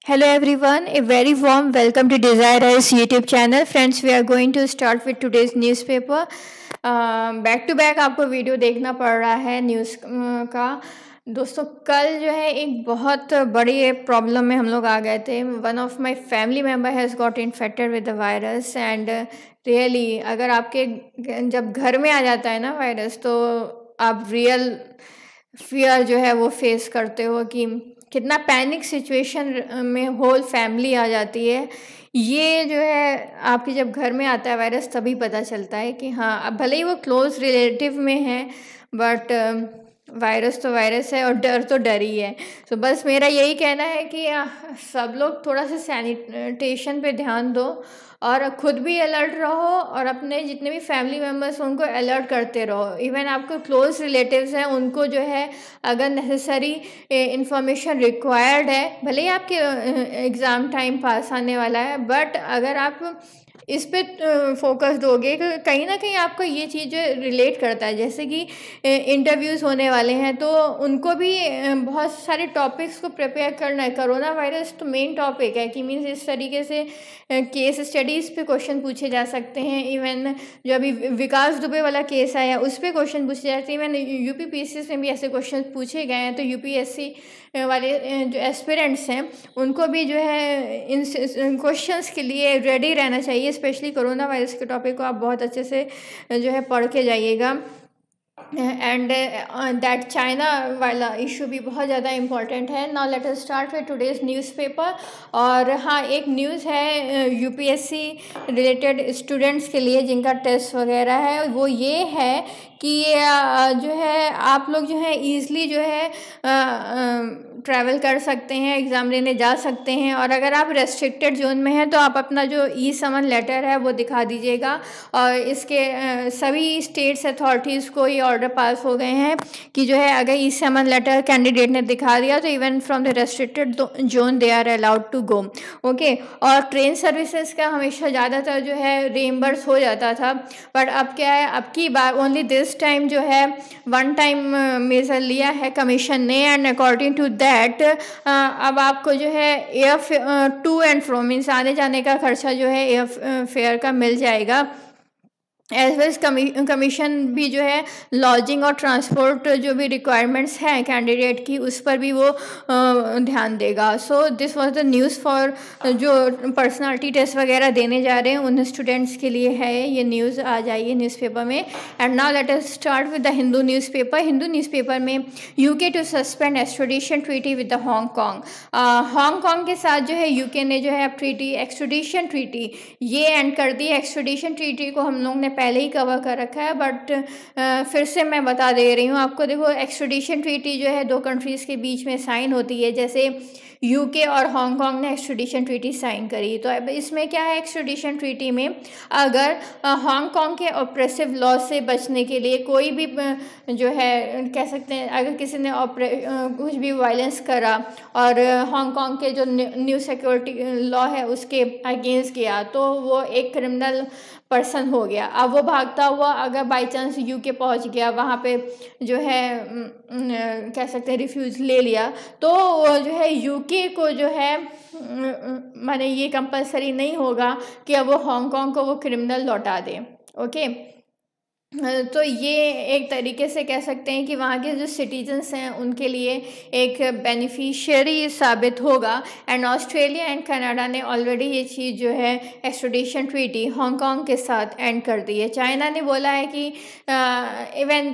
Hello everyone, a very warm welcome to Desire Eyes YouTube channel. Friends, we are going to start with today's newspaper. Back to back आपको video देखना पड़ रहा है news का। दोस्तों, कल जो है एक बहुत बड़ी प्रॉब्लम में हम लोग आ गए थे। One of my family member has got infected with the virus and really अगर आपके जब घर में आ जाता है ना वायरस, तो आप रियल फियर जो है वो फेस करते हो कि कितना पैनिक सिचुएशन में होल फैमिली आ जाती है। ये जो है आपके जब घर में आता है वायरस तभी पता चलता है कि हाँ, अब भले ही वो क्लोज रिलेटिव में है बट वायरस तो वायरस है और डर तो डर ही है। तो बस मेरा यही कहना है कि सब लोग थोड़ा सा सैनिटेशन पे ध्यान दो और ख़ुद भी अलर्ट रहो और अपने जितने भी फैमिली मेम्बर्स उनको अलर्ट करते रहो। इवन आपको क्लोज रिलेटिव्स हैं उनको जो है अगर नेसेसरी इंफॉर्मेशन रिक्वायर्ड है, भले ही आपके एग्ज़ाम टाइम पास आने वाला है, बट अगर आप इस पे फोकस दोगे कहीं ना कहीं आपको ये चीज़ रिलेट करता है। जैसे कि इंटरव्यूज़ होने वाले हैं तो उनको भी बहुत सारे टॉपिक्स को प्रिपेयर करना है। कोरोना वायरस तो मेन टॉपिक है कि मीन्स इस तरीके से केस स्टडीज़ पे क्वेश्चन पूछे जा सकते हैं। इवन जो अभी विकास दुबे वाला केस आया उस पर क्वेश्चन पूछे जाते हैं। इवन यूपीपीएससी में भी ऐसे क्वेश्चन पूछे गए हैं। तो यूपीएससी वाले जो एस्पिरेंट्स हैं उनको भी जो है इन क्वेश्चंस के लिए रेडी रहना चाहिए। स्पेशली कोरोना वायरस के टॉपिक को आप बहुत अच्छे से जो है पढ़ के जाइएगा। एंड दैट चाइना वाला इशू भी बहुत ज़्यादा इम्पॉर्टेंट है। Now let us start with today's newspaper. और हाँ, एक न्यूज़ है यूपीएससी रिलेटेड स्टूडेंट्स के लिए जिनका टेस्ट वगैरह है, वो ये है कि जो है आप लोग जो है ईज़िली जो है ट्रैवल कर सकते हैं, एग्ज़ाम देने जा सकते हैं। और अगर आप रेस्ट्रिक्टेड जोन में हैं तो आप अपना जो ई समन लेटर है वो दिखा दीजिएगा। और इसके सभी स्टेट्स अथॉरिटीज़ को ये ऑर्डर पास हो गए हैं कि जो है अगर ई समन लेटर कैंडिडेट ने दिखा दिया तो even from the restricted zone they are allowed to go. Okay. और ट्रेन सर्विसेज का हमेशा ज़्यादातर जो है रेम्बर्स हो जाता था, बट अब क्या है, अब की बार ओनली दिस टाइम जो है वन टाइम मेजर लिया है कमीशन ने। एंड अकॉर्डिंग टू दैट अब आपको जो है air to and fro means आने जाने का खर्चा जो है एयर फेयर का मिल जाएगा। एज वेल कमीशन भी जो है लॉजिंग और ट्रांसपोर्ट जो भी रिक्वायरमेंट्स हैं कैंडिडेट की उस पर भी वो ध्यान देगा। सो this was the news for जो पर्सनालिटी टेस्ट वगैरह देने जा रहे हैं उन स्टूडेंट्स के लिए है ये न्यूज़। आ जाइए न्यूज़पेपर में। And now let us start with the Hindu newspaper. Hindu newspaper में UK to suspend extradition treaty with the Hong Kong. Hong Kong के साथ जो है यूके ने जो है ट्रीटी एक्सट्रेडिशन ट्रीटी ये एंड कर दी। एक्सट्रेडिशन ट्रीटी को हम लोग ने पहले ही कवर कर रखा है, बट फिर से मैं बता दे रही हूँ आपको। देखो, एक्सट्रेडिशन ट्रीटी जो है दो कंट्रीज़ के बीच में साइन होती है। जैसे यूके और हांगकॉन्ग ने एक्सट्रेडिशन ट्रीटी साइन करी, तो अब इसमें क्या है, एक्सट्रेडिशन ट्रीटी में अगर हांगकॉन्ग के ऑपरेसिव लॉ से बचने के लिए कोई भी जो है कह सकते हैं अगर किसी ने कुछ भी वायलेंस करा और हांगकॉन्ग के जो न्यू सिक्योरिटी लॉ है उसके अगेंस्ट किया तो वो एक क्रिमिनल पर्सन हो गया। अब वो भागता हुआ अगर बाई चांस यूके पहुंच गया, वहाँ पे जो है कह सकते हैं रिफ्यूज ले लिया, तो जो है यूके को जो है माने ये कंपलसरी नहीं होगा कि अब वो हांगकॉन्ग को वो क्रिमिनल लौटा दे। ओके। तो ये एक तरीके से कह सकते हैं कि वहाँ के जो सिटीजन्स हैं उनके लिए एक बेनिफिशियरी साबित होगा। एंड ऑस्ट्रेलिया एंड कनाडा ने ऑलरेडी ये चीज़ जो है एक्सट्रेडिशन ट्रीटी हांगकॉन्ग के साथ एंड कर दी है। चाइना ने बोला है कि इवन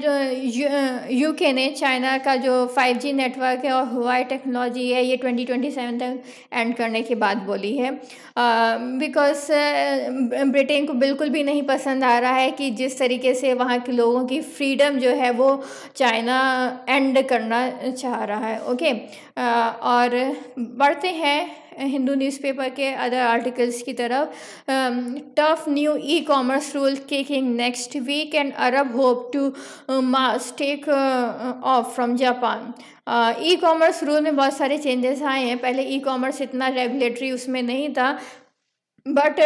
यूके ने चाइना का जो 5G नेटवर्क है और हुआई टेक्नोलॉजी है ये 2027 तक एंड करने की बात बोली है। बिकॉज ब्रिटेन को बिल्कुल भी नहीं पसंद आ रहा है कि जिस तरीके से वहाँ के लोगों की फ्रीडम जो है वो चाइना एंड करना चाह रहा है। ओके। और बढ़ते हैं हिंदू न्यूज़पेपर के अदर आर्टिकल्स की तरफ। Tough new e commerce rule kicking next week and Arab Hope to Mars take off from Japan. E commerce rule में बहुत सारे चेंजेस आए हैं। पहले ई कॉमर्स इतना रेगुलेटरी उसमें नहीं था, but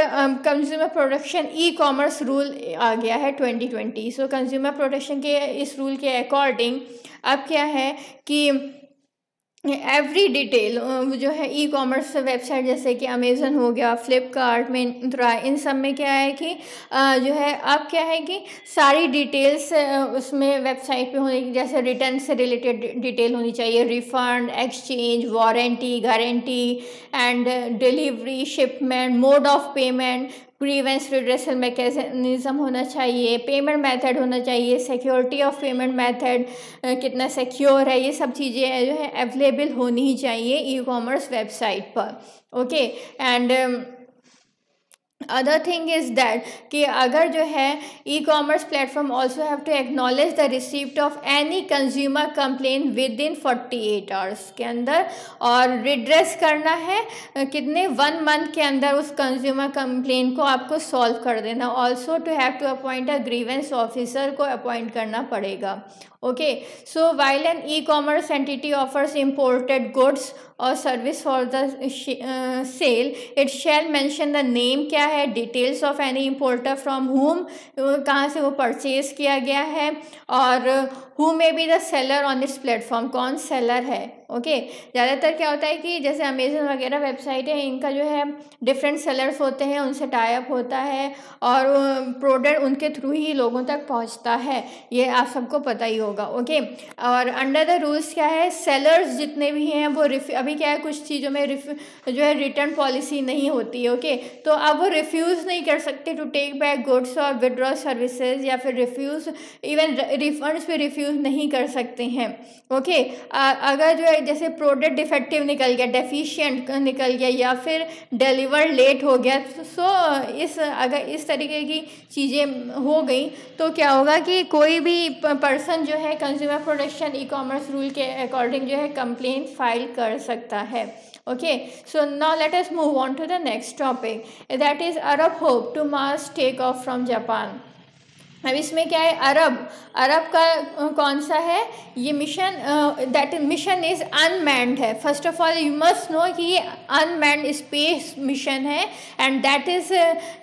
consumer protection e commerce rule आ गया है 2020। सो कंज्यूमर प्रोटेक्शन के इस रूल के अकॉर्डिंग अब क्या है कि एवरी डिटेल जो है ई कॉमर्स वेबसाइट जैसे कि अमेज़न हो गया, फ्लिपकार्ट, मिंत्रा, इन सब में क्या है कि जो है अब क्या है कि सारी डिटेल्स उसमें वेबसाइट पे होने की, जैसे रिटर्न से रिलेटेड डिटेल होनी चाहिए, refund, exchange, warranty, guarantee and delivery, shipment, mode of payment, grievance redressal mechanism होना चाहिए, पेमेंट मेथड होना चाहिए, सिक्योरिटी ऑफ पेमेंट मेथड कितना सिक्योर है, ये सब चीज़ें जो है अवेलेबल होनी ही चाहिए ई कॉमर्स वेबसाइट पर। Okay and other thing is that कि अगर जो है e commerce platform also have to acknowledge the receipt of any consumer complain within 48 hours के अंदर, और रिड्रेस करना है कितने 1 मंथ के अंदर उस कंज्यूमर कंप्लेन को आपको सॉल्व कर देना। Also to have to appoint a grievance officer को अपॉइंट करना पड़ेगा। Okay, so while an e commerce entity offers imported goods और service for the sale, it shall mention the name क्या है, details of any importer from whom, कहाँ से वो परचेज किया गया है, और who may be the seller on this platform, कौन सेलर है। ओके, ज़्यादातर क्या होता है कि जैसे अमेज़न वगैरह वेबसाइट है, इनका जो है डिफरेंट सेलर्स होते हैं, उनसे टाई अप होता है और प्रोडक्ट उनके थ्रू ही लोगों तक पहुंचता है, ये आप सबको पता ही होगा। ओके, और अंडर द रूल्स क्या है, सेलर्स जितने भी हैं वो अभी क्या है कुछ चीज़ों में जो है रिटर्न पॉलिसी नहीं होती है। ओके, तो अब वो रिफ्यूज़ नहीं कर सकते टू टेक बैक गुड्स और विड्रॉ सर्विसेज, या फिर रिफ्यूज़ इवन रिफंड्स पे रिफ्यूज़ नहीं कर सकते हैं। ओके, अगर जो है जैसे प्रोडक्ट डिफेक्टिव निकल गया, डेफिशिएंट निकल गया, या फिर डिलीवर लेट हो गया, सो अगर इस तरीके की चीज़ें हो गई तो क्या होगा कि कोई भी पर्सन जो है consumer protection e commerce rule के अकॉर्डिंग जो है कंप्लेंट फाइल कर सकता है। Okay, so now let us move on to the next topic, that is Arab Hope to Mars take off from Japan. अब इसमें क्या है, अरब का कौन सा है ये mission, that mission is unmanned है। First of all you must know कि ये अनमैन्ड स्पेस मिशन है and that is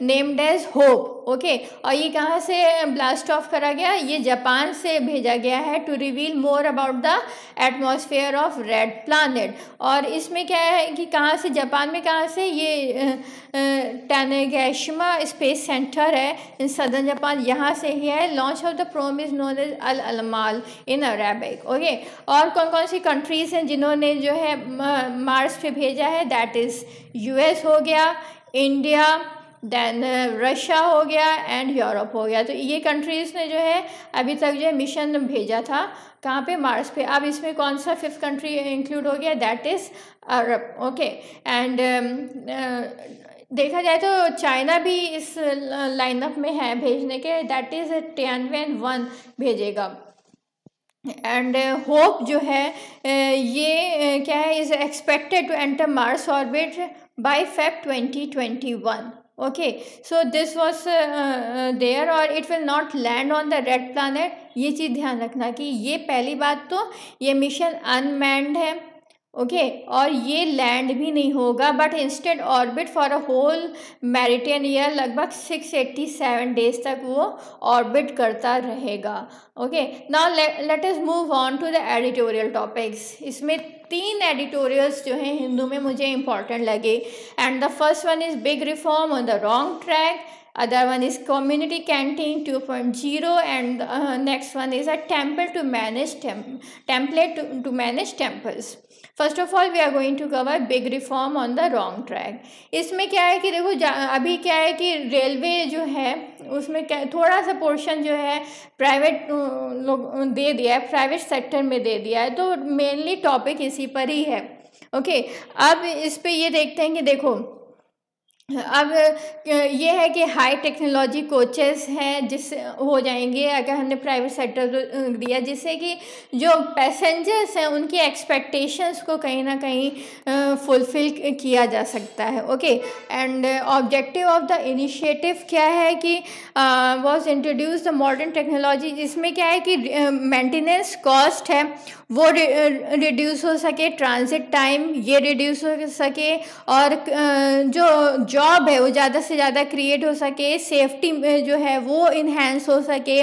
named as Hope. Okay, और ये कहाँ से ब्लास्ट ऑफ करा गया, ये जापान से भेजा गया है to reveal more about the atmosphere of red planet. और इसमें क्या है कि कहाँ से, जापान में कहाँ से, ये टानेगाशिमा स्पेस सेंटर है इन सदर्न जापान, यहाँ से ही है। Launch of the probe is known as Al Al Amal in Arabic. Okay, और कौन कौन सी कंट्रीज़ हैं जिन्होंने जो है मार्स पे भेजा है, दैट इज़ यूएस हो गया, इंडिया, देन रशिया हो गया एंड यूरोप हो गया। तो ये कंट्रीज़ ने जो है अभी तक जो है मिशन भेजा था कहाँ पे, मार्स पे। अब इसमें कौन सा 5th कंट्री इंक्लूड हो गया, that is Arab. Okay, and देखा जाए तो चाइना भी इस लाइनअप में है भेजने के, दैट इज़ Tianwen-1 भेजेगा। एंड होप जो है ये क्या है, is expected to enter Mars orbit by Feb 2021। Okay, so this was there, और it will not land on the red planet. ये चीज़ ध्यान रखना कि ये पहली बात तो ये मिशन अनमैन्ड है। ओके, और ये लैंड भी नहीं होगा, but instead orbit for a whole Martian year, लगभग 687 डेज तक वो ऑर्बिट करता रहेगा। Okay, now let us move on to the editorial topics. इसमें 3 एडिटोरियल्स जो हैं हिंदू में मुझे इंपॉर्टेंट लगे, and the first one is big reform on the wrong track, other one is community canteen 2.0, and next one is a temple to manage template to manage temples. First of all we are going to cover big reform on the wrong track. इसमें क्या है कि देखो अभी क्या है कि railway जो है उसमें थोड़ा सा पोर्शन जो है प्राइवेट लोग दे दिया है, प्राइवेट सेक्टर में दे दिया है, तो मेनली टॉपिक इसी पर ही है। ओके, अब इस पे ये देखते हैं कि देखो अब ये है कि हाई टेक्नोलॉजी कोचेस हैं जिस हो जाएंगे अगर हमने प्राइवेट सेक्टर दिया, जिससे कि जो पैसेंजर्स हैं उनकी एक्सपेक्टेशंस को कहीं ना कहीं फुलफिल किया जा सकता है। Okay, and objective of the initiative क्या है कि was introduce the modern technology, जिसमें क्या है कि मेंटेनेंस कॉस्ट है वो रिड्यूस हो सके, ट्रांजिट टाइम ये रिड्यूस हो सके, और जो जॉब है वो ज़्यादा से ज़्यादा क्रिएट हो सके, सेफ्टी जो है वो इन्हेंस हो सके,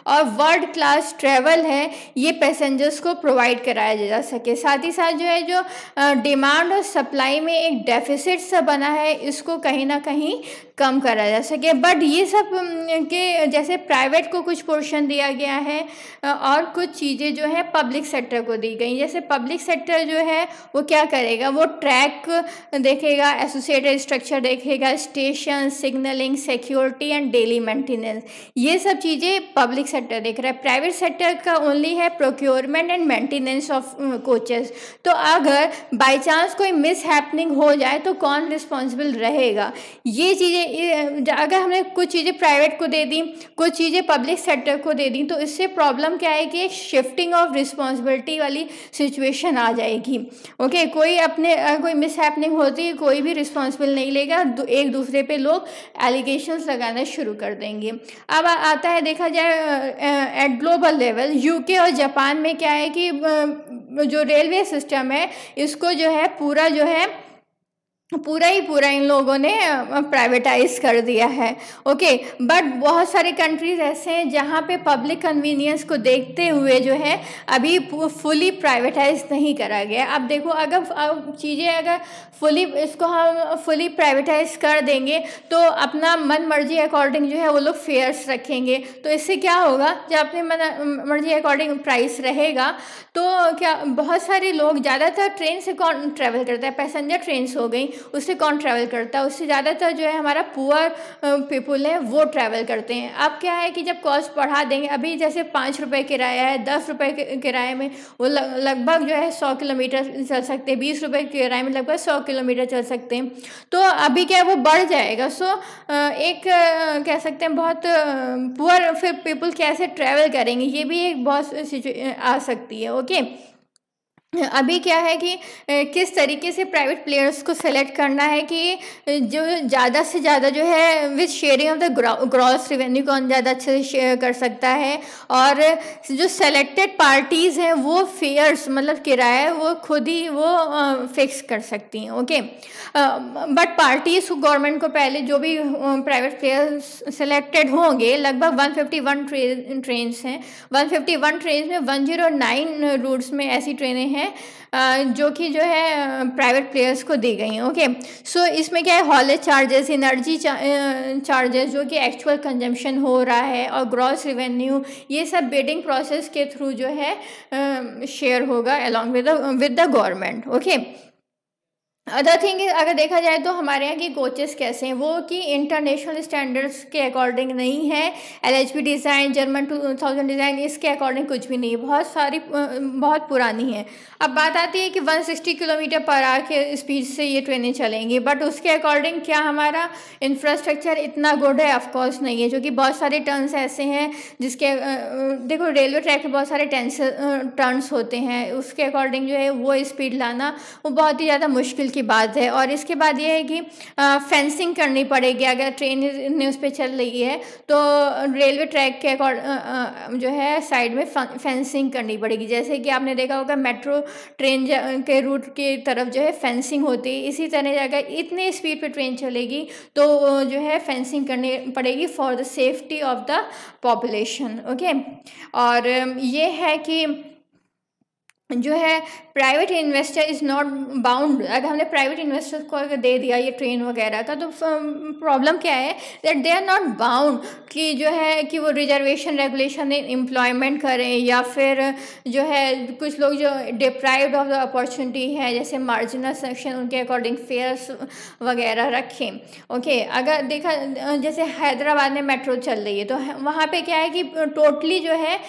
और वर्ल्ड क्लास ट्रैवल है ये पैसेंजर्स को प्रोवाइड कराया जा सके। साथ ही साथ जो है जो डिमांड और सप्लाई में एक डेफिसिट सा बना है इसको कहीं ना कहीं कम करा जा सके। बट ये सब के जैसे प्राइवेट को कुछ पोर्शन दिया गया है और कुछ चीज़ें जो है पब्लिक सेक्टर को दी गई। जैसे पब्लिक सेक्टर जो है वो क्या करेगा, वो ट्रैक देखेगा, एसोसिएटेड स्ट्रक्चर देखेगा, station, signalling, security and daily maintenance, ये सब चीज़ें पब्लिक सेक्टर देख रहा है। प्राइवेट सेक्टर का ओनली है procurement and maintenance of coaches. तो अगर बाई चांस कोई मिस हैपनिंग हो जाए तो कौन रिस्पॉन्सिबल रहेगा, ये चीज़ें अगर हमने कुछ चीज़ें प्राइवेट को दे दी, कुछ चीज़ें पब्लिक सेक्टर को दे दी, तो इससे प्रॉब्लम क्या है कि एक शिफ्टिंग ऑफ रिस्पॉन्सिबिलिटी वाली सिचुएशन आ जाएगी। ओके, कोई अपने कोई मिस हैपनिंग होती है कोई भी रिस्पॉन्सिबल नहीं लेगा, एक दूसरे पे लोग एलिगेशंस लगाना शुरू कर देंगे। अब आता है देखा जाए एट ग्लोबल लेवल, यूके और जापान में क्या है कि जो रेलवे सिस्टम है इसको जो है पूरा ही पूरा इन लोगों ने प्राइवेटाइज कर दिया है। ओके, बट बहुत सारे कंट्रीज ऐसे हैं जहाँ पे पब्लिक कन्वीनियंस को देखते हुए जो है अभी फुली प्राइवेटाइज नहीं करा गया। अब देखो अगर चीज़ें अगर इसको हम फुली प्राइवेटाइज कर देंगे तो अपना मन मर्जी अकॉर्डिंग जो है वो लोग फेयर्स रखेंगे। तो इससे क्या होगा, जब अपने मन मर्जी अकॉर्डिंग प्राइस रहेगा तो क्या बहुत सारे लोग, ज़्यादातर ट्रेन से कौन ट्रैवल करता है, पैसेंजर ट्रेन हो गई, उससे कौन ट्रैवल करता है, उससे ज़्यादातर जो है हमारा पुअर पीपुल है वो ट्रैवल करते हैं। अब क्या है कि जब कॉस्ट बढ़ा देंगे, अभी जैसे 5 रुपये किराया है, 10 रुपये किराए में वो लगभग जो है 100 किलोमीटर चल सकते हैं, 20 रुपये किराए में लगभग 100 किलोमीटर चल सकते हैं। तो अभी क्या है वो बढ़ जाएगा। सो एक कह सकते हैं बहुत पुअर फिर पीपुल कैसे ट्रैवल करेंगे, ये भी एक बहुत आ सकती है। ओके, अभी क्या है कि किस तरीके से प्राइवेट प्लेयर्स को सेलेक्ट करना है कि जो ज़्यादा से ज़्यादा जो है with sharing of the gross revenue कौन ज़्यादा अच्छे से शेयर कर सकता है, और जो सेलेक्टेड पार्टीज़ हैं वो फेयर्स मतलब किराया वो खुद ही वो फिक्स कर सकती हैं। ओके, बट पार्टीज़ गवर्नमेंट को पहले जो भी प्राइवेट प्लेयर्स सेलेक्टेड होंगे, लगभग 151 ट्रेन्स हैं, 151 ट्रेन में 109 रूट्स में ऐसी ट्रेनें हैं जो कि जो है प्राइवेट प्लेयर्स को दी गई हैं। ओके, सो इसमें क्या है, हॉलेज चार्जेस, एनर्जी चार्जेस जो कि एक्चुअल कंजम्पशन हो रहा है, और ग्रॉस रेवेन्यू, ये सब बिडिंग प्रोसेस के थ्रू जो है शेयर होगा along with the government. Okay, other thing अगर देखा जाए तो हमारे यहाँ की कोचेस कैसे हैं, वो कि इंटरनेशनल स्टैंडर्ड्स के अकॉर्डिंग नहीं है। LHB डिज़ाइन, जर्मन 2000 डिज़ाइन, इसके अकॉर्डिंग कुछ भी नहीं है, बहुत पुरानी है। अब बात आती है कि 160 किलोमीटर पर आवर के स्पीड से ये ट्रेनें चलेंगी, बट उसके अकॉर्डिंग क्या हमारा इंफ्रास्ट्रक्चर इतना गुड है? ऑफकोर्स नहीं है, जो कि बहुत सारे टर्न्स ऐसे हैं जिसके देखो रेलवे ट्रैक पे बहुत सारे टर्न्स होते हैं, उसके अकॉर्डिंग जो है वो स्पीड लाना वो बहुत ही ज़्यादा मुश्किल की बात है। और इसके बाद ये है कि फेंसिंग करनी पड़ेगी, अगर ट्रेन उस पर चल रही है तो रेलवे ट्रैक के जो है साइड में फेंसिंग करनी पड़ेगी। जैसे कि आपने देखा होगा मेट्रो ट्रेन के रूट की तरफ जो है फेंसिंग होती है, इसी तरह अगर इतने स्पीड पे ट्रेन चलेगी तो जो है फेंसिंग करनी पड़ेगी for the safety of the population. Okay, और ये है कि जो है private investor is not bound. अगर हमने प्राइवेट इन्वेस्टर को अगर दे दिया ये ट्रेन वगैरह का, तो प्रॉब्लम क्या है that they are not bound कि जो है कि वो रिजर्वेशन रेगुलेशन एम्प्लॉयमेंट करें, या फिर जो है कुछ लोग जो डिप्राइव्ड ऑफ द अपॉर्चुनिटी है जैसे मार्जिनल सेक्शन, उनके अकॉर्डिंग फेयर्स वगैरह रखें। ओके, अगर देखा जैसे हैदराबाद में मेट्रो चल रही है तो वहाँ पे क्या है कि टोटली जो है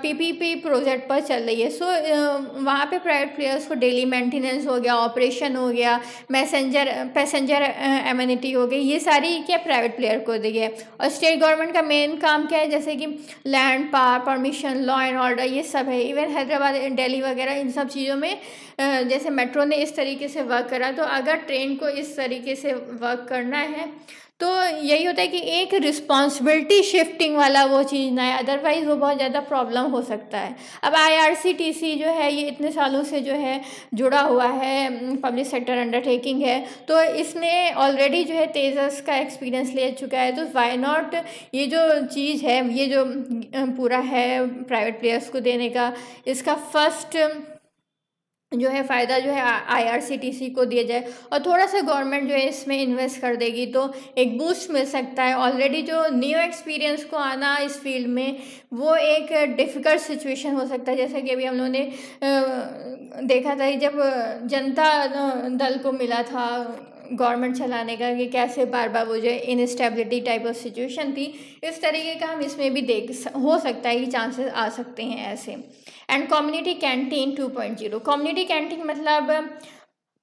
PPP प्रोजेक्ट पर चल रही है। सो वहाँ पे प्राइवेट प्लेयर्स को डेली मेंटेनेंस हो गया, ऑपरेशन हो गया, पैसेंजर एमिनिटी हो गई, ये सारी क्या प्राइवेट प्लेयर को दी है। और स्टेट गवर्नमेंट का मेन काम क्या है, जैसे कि land, power, permission, law and order, ये सब है। इवन हैदराबाद, दिल्ली वगैरह इन सब चीज़ों में जैसे मेट्रो ने इस तरीके से वर्क करा, तो अगर ट्रेन को इस तरीके से वर्क करना है तो यही होता है कि एक रिस्पॉन्सिबिलिटी शिफ्टिंग वाला वो चीज़ ना है, अदरवाइज़ वो बहुत ज़्यादा प्रॉब्लम हो सकता है। अब IRCTC जो है ये इतने सालों से जो है जुड़ा हुआ है, पब्लिक सेक्टर अंडरटेकिंग है, तो इसने ऑलरेडी जो है तेजस का एक्सपीरियंस ले चुका है, तो वाई नॉट ये जो चीज़ है, ये जो पूरा है प्राइवेट प्लेयर्स को देने का, इसका फर्स्ट जो है फ़ायदा जो है IRCTC को दिया जाए और थोड़ा सा गवर्नमेंट जो है इसमें इन्वेस्ट कर देगी तो एक बूस्ट मिल सकता है। ऑलरेडी जो न्यू एक्सपीरियंस को आना इस फील्ड में वो एक डिफ़िकल्ट सिचुएशन हो सकता है, जैसे कि अभी हम लोगों ने देखा था जब जनता दल को मिला था गवर्नमेंट चलाने का, कि कैसे बार बार वो जो इनस्टेबिलिटी टाइप ऑफ सिचुएशन थी, इस तरीके का हम इसमें भी हो सकता है कि चांसेस आ सकते हैं ऐसे। And community canteen 2.0, community canteen मतलब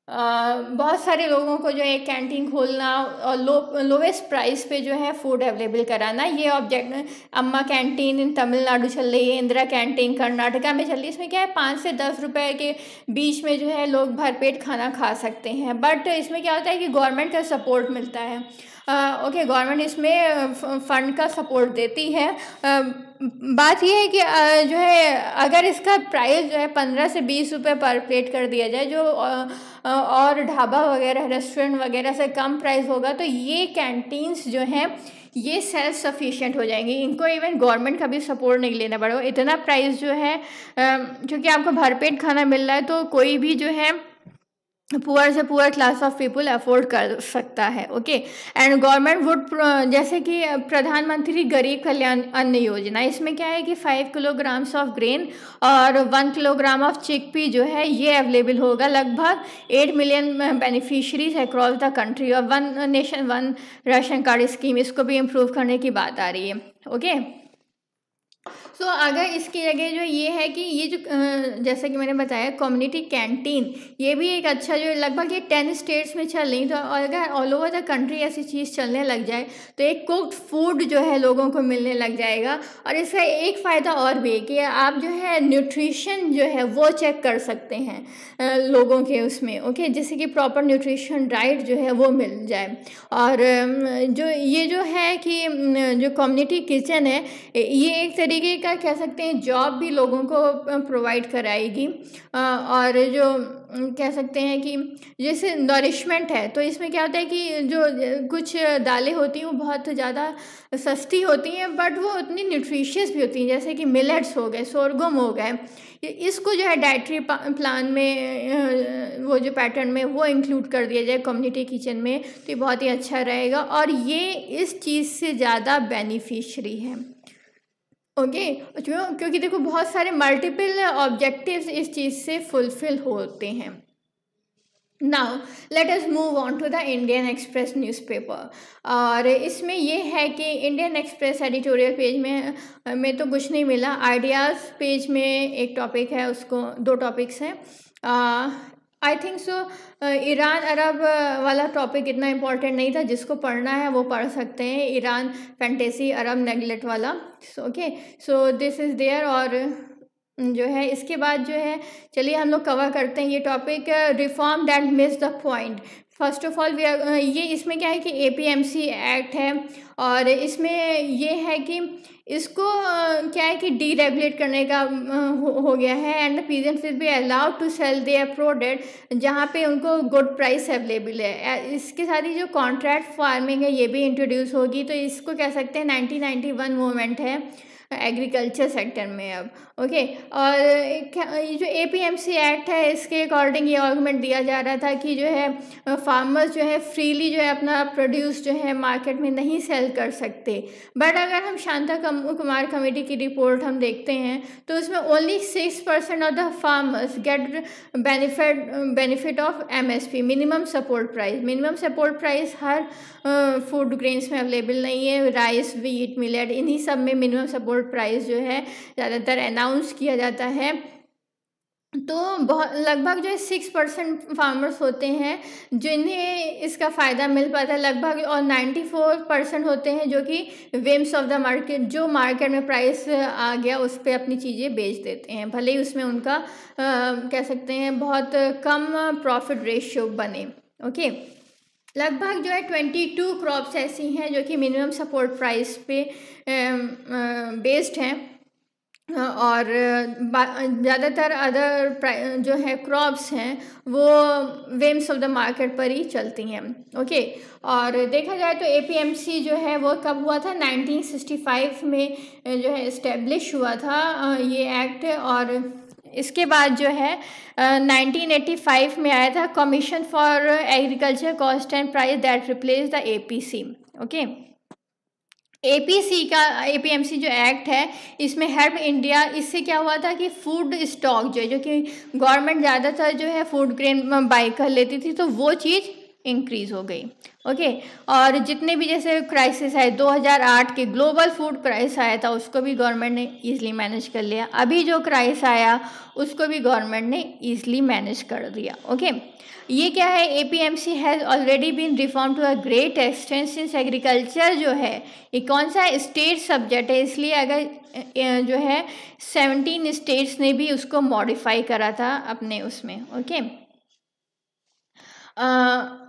बहुत सारे लोगों को जो है कैंटीन खोलना और लोवेस्ट प्राइस पे जो है फूड अवेलेबल कराना। ये ऑब्जेक्ट अम्मा कैंटीन इन तमिलनाडु चल रही है, इंदिरा कैंटीन कर्नाटका में चल रही है। इसमें क्या है 5 से 10 रुपए के बीच में जो है लोग भरपेट खाना खा सकते हैं, बट इसमें क्या होता है कि गवर्नमेंट का सपोर्ट मिलता है। ओके, गवर्नमेंट इसमें फंड का सपोर्ट देती है। बात यह है कि जो है अगर इसका प्राइस जो है 15 से 20 रुपये पर प्लेट कर दिया जाए, जो और ढाबा वगैरह रेस्टोरेंट वगैरह से कम प्राइस होगा, तो ये कैंटीन्स जो हैं ये सेल्फ सफिशिएंट हो जाएंगी। इनको इवन गवर्नमेंट का भी सपोर्ट नहीं लेना पड़ेगा। इतना प्राइस जो है क्योंकि आपको भरपेट खाना मिल रहा है तो कोई भी जो है पुअर से poor class of people afford कर सकता है। ओके, एंड गवर्नमेंट वुड जैसे कि प्रधानमंत्री गरीब कल्याण अन्न योजना, इसमें क्या है कि 5 किलोग्राम्स ऑफ ग्रेन और 1 किलोग्राम ऑफ चिकपी जो है ये अवेलेबल होगा लगभग 8 million beneficiaries across the country. और 1 नेशन 1 राशन कार्ड स्कीम, इसको भी इम्प्रूव करने की बात आ रही है। ओके, सो अगर इसकी जगह जो ये है कि ये जो जैसे कि मैंने बताया कम्युनिटी कैंटीन, ये भी एक अच्छा जो लगभग ये 10 स्टेट्स में चल रही, तो अगर ऑल ओवर द कंट्री ऐसी चीज़ चलने लग जाए तो एक कुक्ड फूड जो है लोगों को मिलने लग जाएगा। और इसका एक फ़ायदा और भी है कि आप जो है न्यूट्रिशन जो है वो चेक कर सकते हैं लोगों के उसमें। ओके, जैसे कि प्रॉपर न्यूट्रिशन डाइट जो है वो मिल जाए। और जो ये जो है कि जो कम्युनिटी किचन है ये एक तरीके का कह सकते हैं जॉब भी लोगों को प्रोवाइड कराएगी। और जो कह सकते हैं कि जैसे नरिशमेंट है, तो इसमें क्या होता है कि जो कुछ दालें होती हैं वो बहुत ज़्यादा सस्ती होती हैं बट वो उतनी न्यूट्रिशियस भी होती हैं, जैसे कि मिलेट्स हो गए, सोरगम हो गए। इसको जो है डाइटरी प्लान में वो जो पैटर्न में वो इंक्लूड कर दिया जाए कम्युनिटी किचन में, तो ये बहुत ही अच्छा रहेगा और ये इस चीज़ से ज़्यादा बेनिफिशरी है। ओके, क्योंकि देखो बहुत सारे मल्टीपल ऑब्जेक्टिव्स इस चीज़ से फुलफिल होते हैं। Now let us move on to the Indian Express newspaper. और इसमें ये है कि इंडियन एक्सप्रेस एडिटोरियल पेज में तो कुछ नहीं मिला। आइडियाज़ पेज में एक टॉपिक है, उसको 2 टॉपिक्स हैं। आई थिंक सो ईरान अरब वाला टॉपिक इतना इम्पोर्टेंट नहीं था, जिसको पढ़ना है वो पढ़ सकते हैं। ईरान फैंटेसी अरब नेगलेक्ट वाला। Okay, so this is there. और जो है इसके बाद जो है चलिए हम लोग कवर करते हैं ये topic, reform that miss the point. First of all ये इसमें क्या है कि APMC एक्ट है और इसमें ये है कि इसको क्या है कि डीरेगुलेट करने का हो गया है। And the peasants will be allowed to sell their product जहाँ पे उनको गुड प्राइस अवेलेबल है। इसके साथ ही जो कॉन्ट्रैक्ट फार्मिंग है ये भी इंट्रोड्यूस होगी, तो इसको कह सकते हैं 1991 मूवमेंट है एग्रीकल्चर सेक्टर में अब। ओके, और ये जो APMC एक्ट है इसके अकॉर्डिंग ये आर्गूमेंट दिया जा रहा था कि जो है फार्मर्स जो है फ्रीली जो है अपना प्रोड्यूस जो है मार्केट में नहीं सेल कर सकते। बट अगर हम शांता कुमार कमेटी की रिपोर्ट हम देखते हैं तो उसमें only 6% of the farmers get benefit of MSP, minimum support price. Minimum support price her food grains में अवेलेबल नहीं है। राइस, व्हीट, मिलेट, इन्हीं सब में मिनिमम सपोर्ट प्राइस जो है ज़्यादातर अनाउंस किया जाता है। तो बहुत लगभग जो है 6% फार्मर्स होते हैं जिन्हें इसका फ़ायदा मिल पाता है लगभग, और 94% होते हैं जो कि विम्स ऑफ द मार्केट, जो मार्केट में प्राइस आ गया उस पर अपनी चीज़ें बेच देते हैं, भले ही उसमें उनका कह सकते हैं बहुत कम प्रॉफिट रेशियो बने। ओके, लगभग जो है 22 क्रॉप्स ऐसी हैं जो कि मिनिमम सपोर्ट प्राइस पे बेस्ड हैं, और ज़्यादातर अदर जो है क्रॉप्स हैं वो वेम्स ऑफ द मार्केट पर ही चलती हैं। ओके, और देखा जाए तो एपीएमसी जो है वो कब हुआ था, 1965 में जो है इस्टेब्लिश हुआ था ये एक्ट, और इसके बाद जो है 1985 में आया था commission for agriculture cost and price that replace the APC. Okay, APMC जो एक्ट है इसमें हेल्प इंडिया, इससे क्या हुआ था कि फूड स्टॉक जो है, जो कि गवर्नमेंट ज़्यादातर जो है फूड ग्रेन बाई कर लेती थी, तो वो चीज़ इंक्रीज हो गई। ओके, और जितने भी जैसे क्राइसिस है 2008 के ग्लोबल फूड क्राइसिस आया था उसको भी गवर्नमेंट ने ईजिली मैनेज कर लिया, अभी जो क्राइसिस आया उसको भी गवर्नमेंट ने ईजिली मैनेज कर दिया। ओके, ये क्या है, APMC has already been reform to a great extent since agriculture जो है ये कौन सा स्टेट सब्जेक्ट है, इसलिए अगर जो है 17 स्टेट्स ने भी उसको मॉडिफाई करा था अपने उसमें। Okay,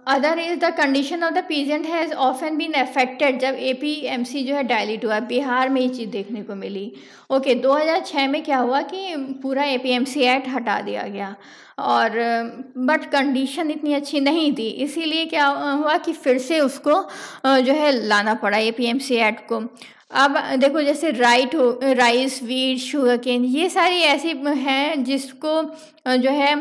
other is the condition of the peasant has often been affected, जब एपीएमसी जो है डायल्यूट हुआ, बिहार में ये चीज़ देखने को मिली। ओके, 2006 में क्या हुआ कि पूरा एपीएमसी एक्ट हटा दिया गया, और बट कंडीशन इतनी अच्छी नहीं थी, इसीलिए क्या हुआ कि फिर से उसको जो है लाना पड़ा एपीएमसी एक्ट को। अब देखो जैसे राइस, वीट, शुगर केन, ये सारी ऐसी हैं जिसको जो है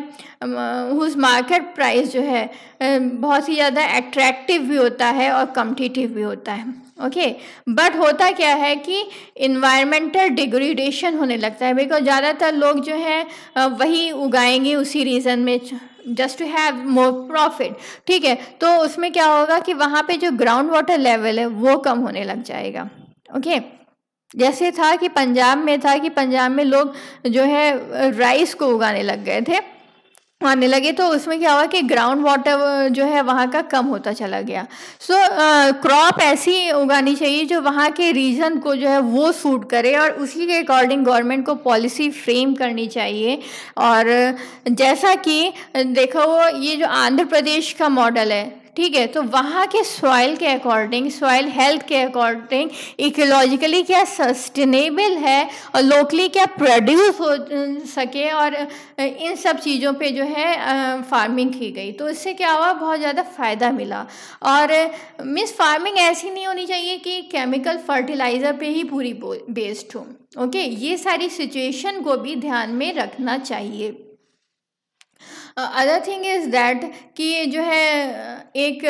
हुज मार्केट प्राइस जो है बहुत ही ज़्यादा अट्रैक्टिव भी होता है और कम्पिटिटिव भी होता है। ओके, बट होता क्या है कि इन्वायरमेंटल डिग्रेडेशन होने लगता है, बिकॉज ज़्यादातर लोग जो है वही उगाएंगे उसी रीजन में just to have more profit. ठीक है, तो उसमें क्या होगा कि वहाँ पे जो ग्राउंड वाटर लेवल है वो कम होने लग जाएगा। ओके, जैसे था कि पंजाब में लोग जो है राइस को उगाने लग गए थे, आने लगे, तो उसमें क्या हुआ कि ग्राउंड वाटर जो है वहाँ का कम होता चला गया। सो क्रॉप ऐसी उगानी चाहिए जो वहाँ के रीजन को जो है वो सूट करे, और उसी के अकॉर्डिंग गवर्नमेंट को पॉलिसी फ्रेम करनी चाहिए। और जैसा कि देखो ये जो आंध्र प्रदेश का मॉडल है, ठीक है, तो वहाँ के सॉइल के अकॉर्डिंग, सॉइल हेल्थ के अकॉर्डिंग इकोलॉजिकली क्या सस्टेनेबल है और लोकली क्या प्रोड्यूस हो सके, और इन सब चीज़ों पे जो है फार्मिंग की गई, तो इससे क्या हुआ, बहुत ज़्यादा फ़ायदा मिला। और मिस फार्मिंग ऐसी नहीं होनी चाहिए कि केमिकल फर्टिलाइज़र पे ही पूरी बेस्ड हो। ओके, ये सारी सिचुएशन को भी ध्यान में रखना चाहिए। अदर थिंग इज़ दैट कि जो है एक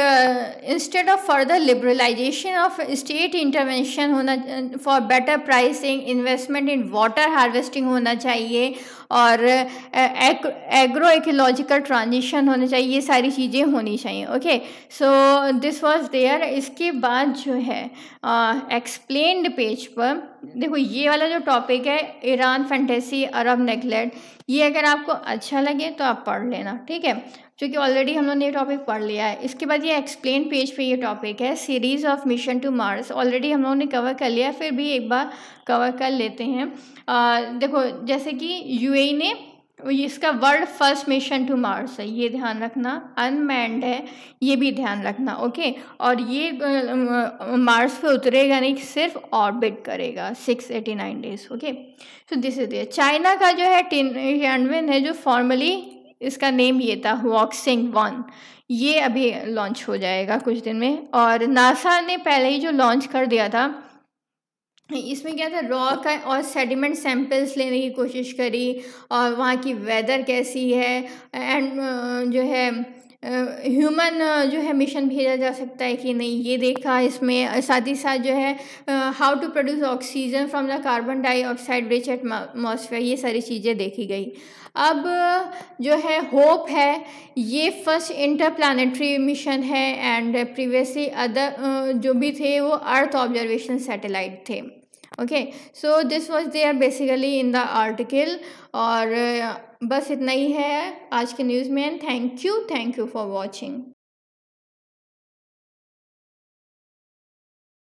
instead of further liberalisation of state intervention होना for better pricing, investment in water harvesting होना चाहिए, और एग्रो इकोलॉजिकल ट्रांजिशन होना चाहिए, ये सारी चीज़ें होनी चाहिए। Okay, so this was there. इसके बाद जो है एक्सप्लेन्ड पेज पर देखो ये वाला जो टॉपिक है ईरान फैंटेसी अरब नेगलेक्ट, ये अगर आपको अच्छा लगे तो आप पढ़ लेना, ठीक है, क्योंकि ऑलरेडी हम लोगों ने ये टॉपिक पढ़ लिया है। इसके बाद ये एक्सप्लेन पेज पे ये टॉपिक है series of mission to Mars, already हम लोगों ने कवर कर लिया, फिर भी एक बार कवर कर लेते हैं। देखो जैसे कि यूएई ने इसका world first mission to Mars है, ये ध्यान रखना, अनमैन्ड है, ये भी ध्यान रखना। ओके, और ये मार्स पे उतरेगा नहीं, सिर्फ ऑर्बिट करेगा 689 डेज। ओके, तो दिस इज दियर। चाइना का जो है टियानमेन है, जो फॉर्मली इसका नेम ये था वॉक्सिंग 1, ये अभी लॉन्च हो जाएगा कुछ दिन में। और नासा ने पहले ही जो लॉन्च कर दिया था, इसमें क्या था, रॉक और सेडिमेंट सैंपल्स लेने की कोशिश करी, और वहाँ की वेदर कैसी है, एंड जो है ह्यूमन जो है मिशन भेजा जा सकता है कि नहीं, ये देखा इसमें। साथ ही साथ जो है how to produce oxygen from the carbon dioxide rich atmosphere, ये सारी चीज़ें देखी गई। अब जो है होप है, ये फर्स्ट इंटरप्लानेटरी मिशन है, एंड प्रीवियसली अदर जो भी थे वो अर्थ ऑब्जर्वेशन सैटेलाइट थे। Okay, so this was there basically in the article, और बस इतना ही है आज के न्यूज़ में। Thank you for watching.